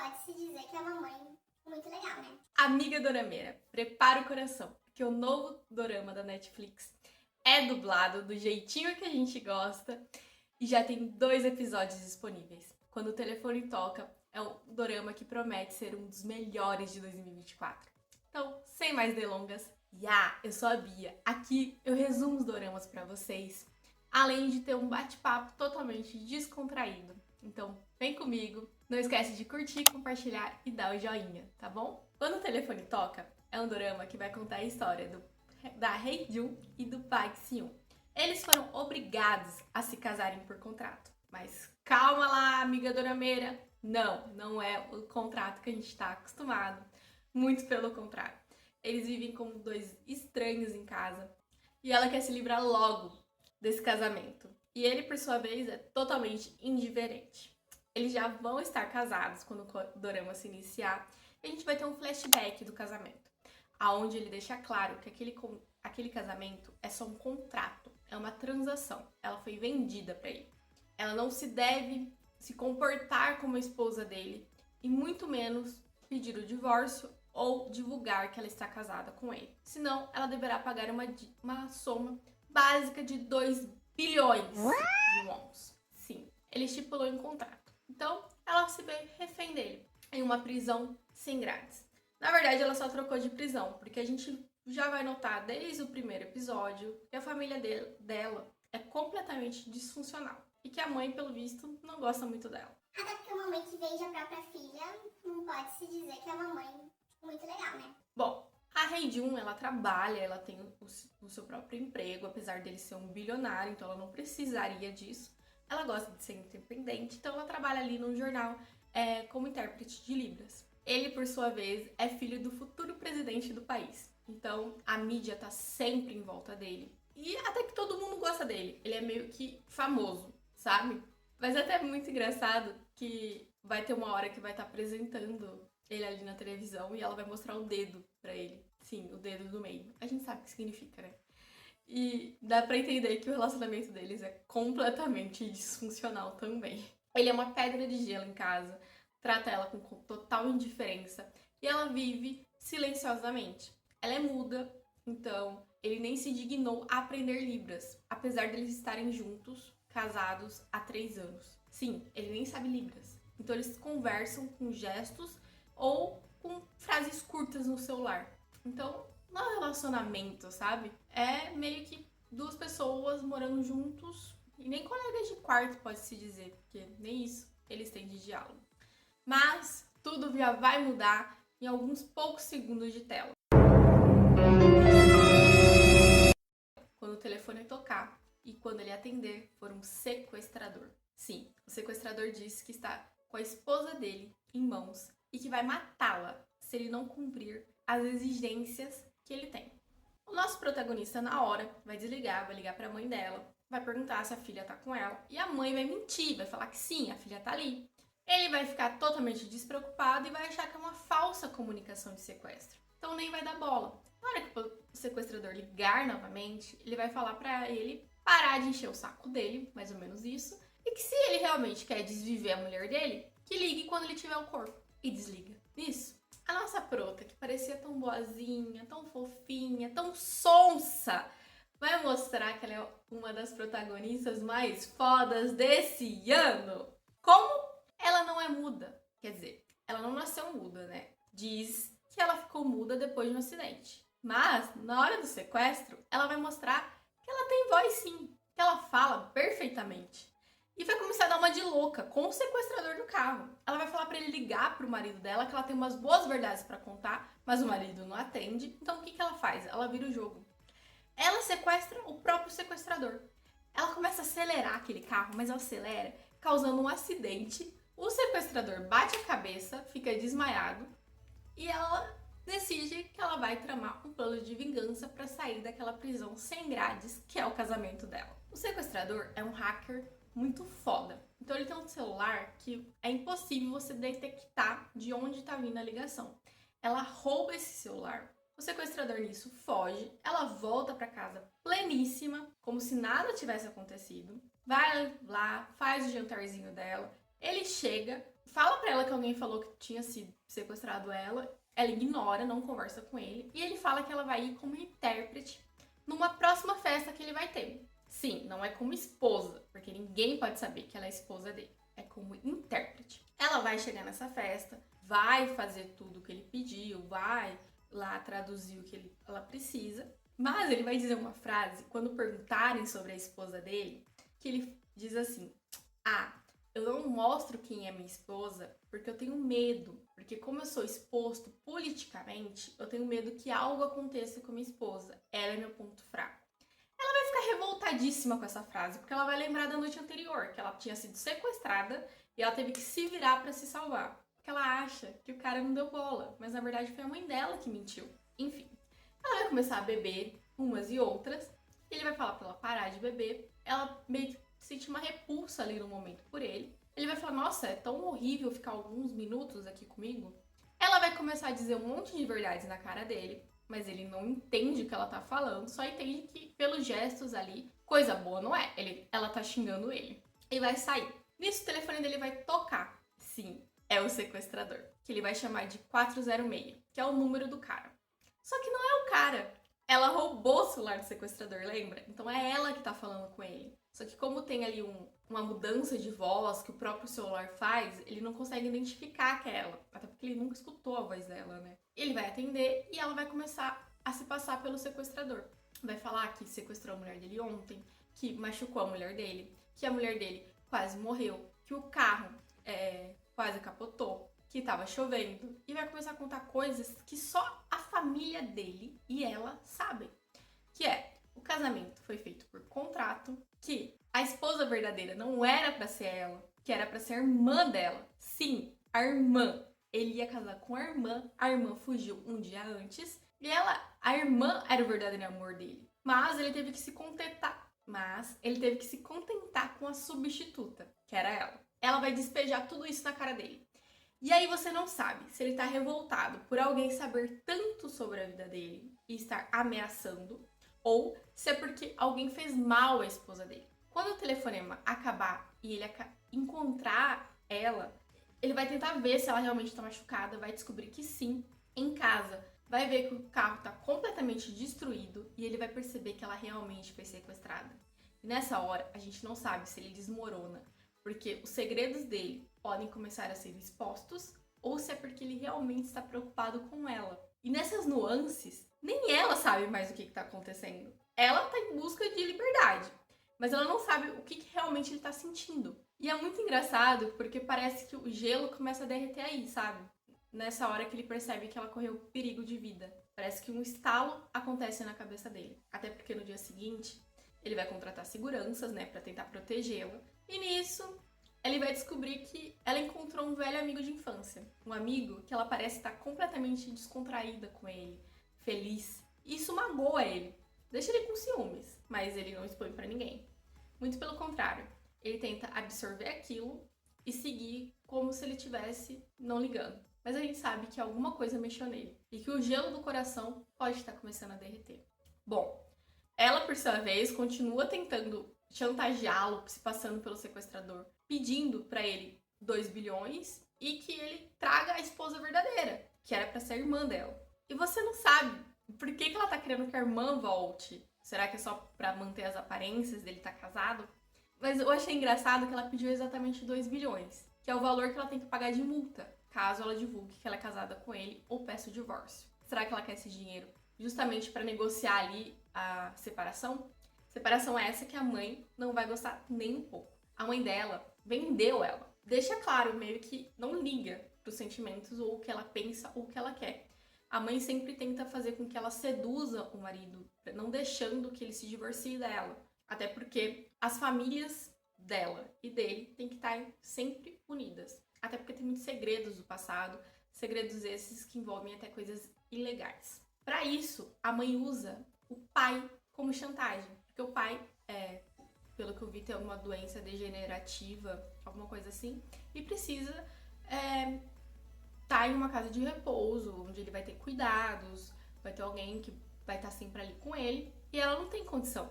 pode-se dizer que é uma mãe muito legal, né? Amiga dorameira, prepara o coração, porque o novo dorama da Netflix é dublado do jeitinho que a gente gosta e já tem 2 episódios disponíveis. Quando o telefone toca, é um dorama que promete ser um dos melhores de 2024. Então, sem mais delongas, eu sou a Bia. Aqui eu resumo os doramas pra vocês, além de ter um bate-papo totalmente descontraído. Então, vem comigo. Não esquece de curtir, compartilhar e dar o joinha, tá bom? Quando o telefone toca, é um dorama que vai contar a história da Hye-jun e do Park Se-yoon. Eles foram obrigados a se casarem por contrato. Mas calma lá, amiga dorameira. Não é o contrato que a gente tá acostumado. Muito pelo contrário. Eles vivem como 2 estranhos em casa. E ela quer se livrar logo desse casamento. E ele, por sua vez, é totalmente indiferente. Eles já vão estar casados quando o dorama se iniciar. E a gente vai ter um flashback do casamento, aonde ele deixa claro que aquele casamento é só um contrato, é uma transação. Ela foi vendida para ele. Ela não se deve se comportar como a esposa dele e muito menos pedir o divórcio ou divulgar que ela está casada com ele. Senão, ela deverá pagar uma soma básica de 2 bilhões de wons. Sim, ele estipulou em contrato. Então, ela se vê refém dele, em uma prisão sem grades. Na verdade, ela só trocou de prisão, porque a gente já vai notar desde o primeiro episódio que a família dela é completamente disfuncional. E que a mãe, pelo visto, não gosta muito dela. Até porque uma mãe que vende a própria filha não pode-se dizer que é uma mãe muito legal, né? Bom, a Hye-jun, ela trabalha, ela tem o seu próprio emprego, apesar dele ser um bilionário, então ela não precisaria disso. Ela gosta de ser independente, então ela trabalha ali num jornal como intérprete de Libras. Ele, por sua vez, é filho do futuro presidente do país. Então, a mídia tá sempre em volta dele. E até que todo mundo gosta dele. Ele é meio que famoso, sabe? Mas é até muito engraçado que vai ter uma hora que vai estar apresentando ele ali na televisão e ela vai mostrar o dedo pra ele. Sim, o dedo do meio. A gente sabe o que significa, né? E dá pra entender que o relacionamento deles é completamente disfuncional também. Ele é uma pedra de gelo em casa, trata ela com total indiferença e ela vive silenciosamente. Ela é muda, então ele nem se dignou a aprender Libras, apesar deles estarem juntos, casados há 3 anos. Sim, ele nem sabe Libras. Então eles conversam com gestos ou com frases curtas no celular. Então, não é um relacionamento, sabe? É meio que 2 pessoas morando juntos e nem colegas de quarto, pode-se dizer, porque nem isso eles têm de diálogo. Mas tudo já vai mudar em alguns poucos segundos de tela. Quando o telefone tocar e quando ele atender for um sequestrador. Sim, o sequestrador disse que está com a esposa dele em mãos e que vai matá-la se ele não cumprir as exigências que ele tem. O nosso protagonista, na hora, vai desligar, vai ligar para a mãe dela, vai perguntar se a filha tá com ela e a mãe vai mentir, vai falar que sim, a filha tá ali. Ele vai ficar totalmente despreocupado e vai achar que é uma falsa comunicação de sequestro. Então nem vai dar bola. Na hora que o sequestrador ligar novamente, ele vai falar para ele parar de encher o saco dele, mais ou menos isso, e que se ele realmente quer desviver a mulher dele, que ligue quando ele tiver o corpo. E desliga. Isso. A nossa prota, que parecia tão boazinha, tão fofinha, tão sonsa, vai mostrar que ela é uma das protagonistas mais fodas desse ano. Como ela não é muda? Quer dizer, ela não nasceu muda, né? Diz que ela ficou muda depois de um acidente. Mas, na hora do sequestro, ela vai mostrar que ela tem voz sim, que ela fala perfeitamente. E vai começar a dar uma de louca com o sequestrador do carro. Ela vai falar para ele ligar pro marido dela que ela tem umas boas verdades para contar, mas o marido não atende. Então o que ela faz? Ela vira o jogo. Ela sequestra o próprio sequestrador. Ela começa a acelerar aquele carro, mas ela acelera, causando um acidente. O sequestrador bate a cabeça, fica desmaiado e ela decide que ela vai tramar um plano de vingança para sair daquela prisão sem grades, que é o casamento dela. O sequestrador é um hacker muito foda. Então ele tem um celular que é impossível você detectar de onde tá vindo a ligação. Ela rouba esse celular, o sequestrador nisso foge, ela volta para casa pleníssima, como se nada tivesse acontecido, vai lá, faz o jantarzinho dela, Ele chega, fala pra ela que alguém falou que tinha sido sequestrado ela ignora, não conversa com ele, e ele fala que ela vai ir como intérprete numa próxima festa que ele vai ter. Sim, não é como esposa, porque ninguém pode saber que ela é esposa dele. É como intérprete. Ela vai chegar nessa festa, vai fazer tudo o que ele pediu, vai lá traduzir o que ela precisa, mas ele vai dizer uma frase, quando perguntarem sobre a esposa dele, que ele diz assim: ah, eu não mostro quem é minha esposa porque eu tenho medo. Porque como eu sou exposto politicamente, eu tenho medo que algo aconteça com minha esposa. Ela é meu ponto fraco. Ela vai ficar revoltadíssima com essa frase, porque ela vai lembrar da noite anterior, que ela tinha sido sequestrada e ela teve que se virar para se salvar. Porque ela acha que o cara não deu bola, mas na verdade foi a mãe dela que mentiu. Enfim, ela vai começar a beber umas e outras, e ele vai falar pra ela parar de beber. Ela meio que sente uma repulsa ali no momento por ele. Ele vai falar: nossa, é tão horrível ficar alguns minutos aqui comigo. Ela vai começar a dizer um monte de verdades na cara dele, mas ele não entende o que ela tá falando, só entende que pelos gestos ali, coisa boa não é. Ela tá xingando ele. Ele vai sair. Nisso o telefone dele vai tocar. Sim, é o sequestrador, que ele vai chamar de 406, que é o número do cara. Só que não é o cara. Ela roubou o celular do sequestrador, lembra? Então é ela que tá falando com ele. Só que como tem ali uma mudança de voz que o próprio celular faz, ele não consegue identificar que é ela. Até porque ele nunca escutou a voz dela, né? Ele vai atender e ela vai começar a se passar pelo sequestrador. Vai falar que sequestrou a mulher dele ontem, que machucou a mulher dele, que a mulher dele quase morreu, que o carro quase capotou, que tava chovendo, e vai começar a contar coisas que só a família dele e ela sabem. Que é: o casamento foi feito por contrato, que a esposa verdadeira não era pra ser ela, que era pra ser a irmã dela. Sim, a irmã. Ele ia casar com a irmã fugiu um dia antes, e a irmã era o verdadeiro amor dele. Mas ele teve que se contentar com a substituta, que era ela. Ela vai despejar tudo isso na cara dele. E aí você não sabe se ele tá revoltado por alguém saber tanto sobre a vida dele e estar ameaçando, ou se é porque alguém fez mal à esposa dele. Quando o telefonema acabar e ele encontrar ela, ele vai tentar ver se ela realmente tá machucada, vai descobrir que sim. Em casa, vai ver que o carro tá completamente destruído e ele vai perceber que ela realmente foi sequestrada. E nessa hora, a gente não sabe se ele desmorona, porque os segredos dele podem começar a ser expostos, ou se é porque ele realmente está preocupado com ela. E nessas nuances, nem ela sabe mais o que está acontecendo. Ela está em busca de liberdade, mas ela não sabe o que realmente ele está sentindo. E é muito engraçado, porque parece que o gelo começa a derreter aí, sabe? Nessa hora que ele percebe que ela correu perigo de vida. Parece que um estalo acontece na cabeça dele. Até porque no dia seguinte, ele vai contratar seguranças, né, para tentar protegê-la. E nisso, ele vai descobrir que ela encontrou um velho amigo de infância. Um amigo que ela parece estar completamente descontraída com ele, feliz. E isso magoa ele. Deixa ele com ciúmes, mas ele não expõe pra ninguém. Muito pelo contrário, ele tenta absorver aquilo e seguir como se ele estivesse não ligando. Mas a gente sabe que alguma coisa mexeu nele e que o gelo do coração pode estar começando a derreter. Bom, ela, por sua vez, continua tentando chantageá-lo, se passando pelo sequestrador, pedindo pra ele 2 bilhões e que ele traga a esposa verdadeira, que era pra ser a irmã dela. E você não sabe por que ela tá querendo que a irmã volte. Será que é só pra manter as aparências dele estar casado? Mas eu achei engraçado que ela pediu exatamente 2 bilhões, que é o valor que ela tem que pagar de multa, caso ela divulgue que ela é casada com ele ou peça o divórcio. Será que ela quer esse dinheiro justamente para negociar ali a separação? Separação essa que a mãe não vai gostar nem um pouco. A mãe dela vendeu ela. Deixa claro, meio que não liga pros sentimentos ou o que ela pensa ou o que ela quer. A mãe sempre tenta fazer com que ela seduza o marido, não deixando que ele se divorcie dela. Até porque as famílias dela e dele têm que estar sempre unidas. Até porque tem muitos segredos do passado, segredos esses que envolvem até coisas ilegais. Para isso, a mãe usa o pai como chantagem. Porque o pai, pelo que eu vi, tem uma doença degenerativa, alguma coisa assim, e precisa estar em uma casa de repouso, onde ele vai ter cuidados, vai ter alguém que vai estar sempre ali com ele, e ela não tem condição.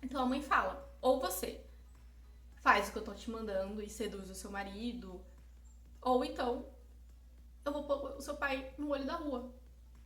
Então a mãe fala: ou você faz o que eu tô te mandando e seduz o seu marido. Ou então, eu vou pôr o seu pai no olho da rua.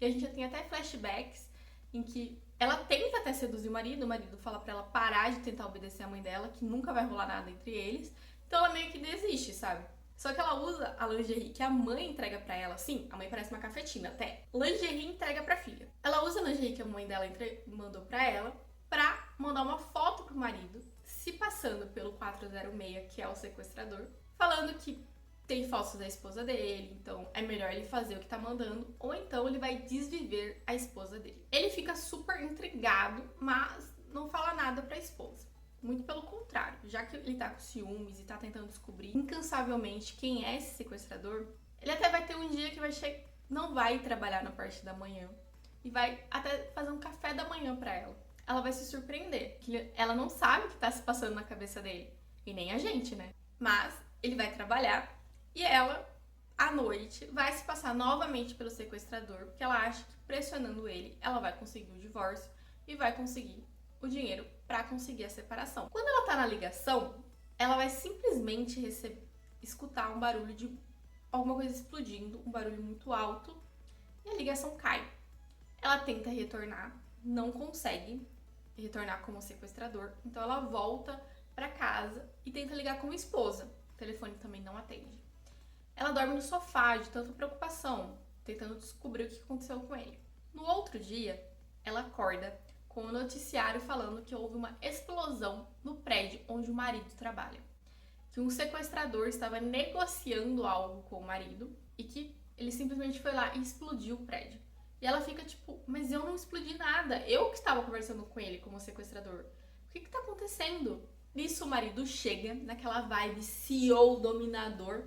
E a gente já tem até flashbacks em que ela tenta até seduzir o marido fala pra ela parar de tentar obedecer a mãe dela, que nunca vai rolar nada entre eles. Então ela meio que desiste, sabe? Só que ela usa a lingerie que a mãe entrega pra ela. Sim, a mãe parece uma cafetina até. Lingerie entrega pra filha. Ela usa a lingerie que a mãe dela mandou pra ela pra mandar uma foto pro marido, se passando pelo 406, que é o sequestrador, falando que tem fotos da esposa dele, então é melhor ele fazer o que tá mandando, ou então ele vai desviver a esposa dele. Ele fica super intrigado, mas não fala nada pra esposa. Muito pelo contrário, já que ele tá com ciúmes e tá tentando descobrir incansavelmente quem é esse sequestrador, ele até vai ter um dia que não vai trabalhar na parte da manhã e vai até fazer um café da manhã pra ela. Ela vai se surpreender, que ela não sabe o que tá se passando na cabeça dele, e nem a gente, né? Mas ele vai trabalhar e ela, à noite, vai se passar novamente pelo sequestrador, porque ela acha que pressionando ele, ela vai conseguir o divórcio e vai conseguir o dinheiro para conseguir a separação. Quando ela tá na ligação, ela vai simplesmente escutar um barulho de alguma coisa explodindo, um barulho muito alto, e a ligação cai. Ela tenta retornar, não consegue retornar como sequestrador, então ela volta para casa e tenta ligar com a esposa. O telefone também não atende. Ela dorme no sofá de tanta preocupação, tentando descobrir o que aconteceu com ele. No outro dia, ela acorda com o noticiário falando que houve uma explosão no prédio onde o marido trabalha. Que um sequestrador estava negociando algo com o marido e que ele simplesmente foi lá e explodiu o prédio. E ela fica tipo, mas eu não explodi nada, eu que estava conversando com ele como sequestrador. O que tá acontecendo? Nisso o marido chega naquela vibe CEO dominador,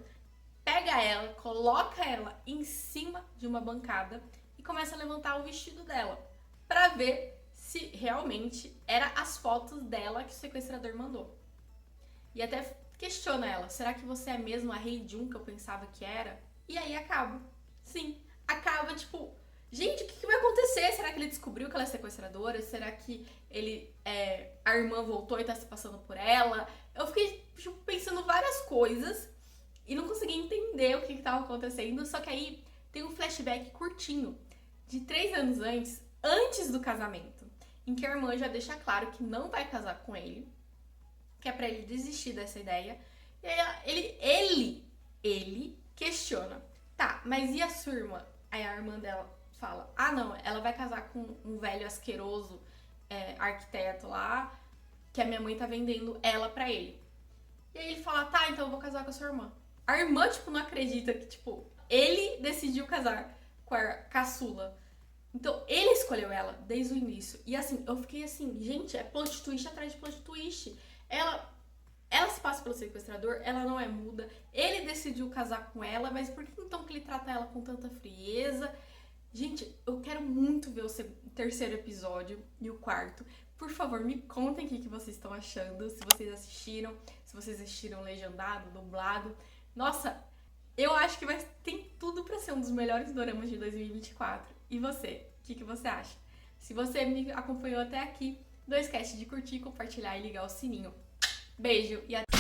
pega ela, coloca ela em cima de uma bancada e começa a levantar o vestido dela pra ver se realmente era as fotos dela que o sequestrador mandou. E até questiona ela, será que você é mesmo a Rei Jun que eu pensava que era? E aí acaba. Sim, acaba tipo, gente, o que vai acontecer? Será que ele descobriu que ela é sequestradora? Será que a irmã voltou e tá se passando por ela? Eu fiquei tipo, pensando várias coisas e não consegui entender o que estava acontecendo. Só que aí tem um flashback curtinho de 3 anos antes do casamento, em que a irmã já deixa claro que não vai casar com ele, que é pra ele desistir dessa ideia. E aí ele questiona, tá, mas e a sua irmã? Aí a irmã dela fala, ah não, ela vai casar com um velho asqueroso arquiteto lá, que a minha mãe tá vendendo ela pra ele. E aí ele fala, tá, então eu vou casar com a sua irmã. A irmã, tipo, não acredita que, tipo, ele decidiu casar com a caçula. Então, ele escolheu ela desde o início. E assim, eu fiquei assim, gente, é plot twist atrás de plot twist. Ela se passa pelo sequestrador, ela não é muda. Ele decidiu casar com ela, mas por que então que ele trata ela com tanta frieza? Gente, eu quero muito ver o terceiro episódio e o quarto. Por favor, me contem o que vocês estão achando, se vocês assistiram legendado, dublado. Nossa, eu acho que tem tudo pra ser um dos melhores doramas de 2024. E você? O que você acha? Se você me acompanhou até aqui, não esquece de curtir, compartilhar e ligar o sininho. Beijo e até!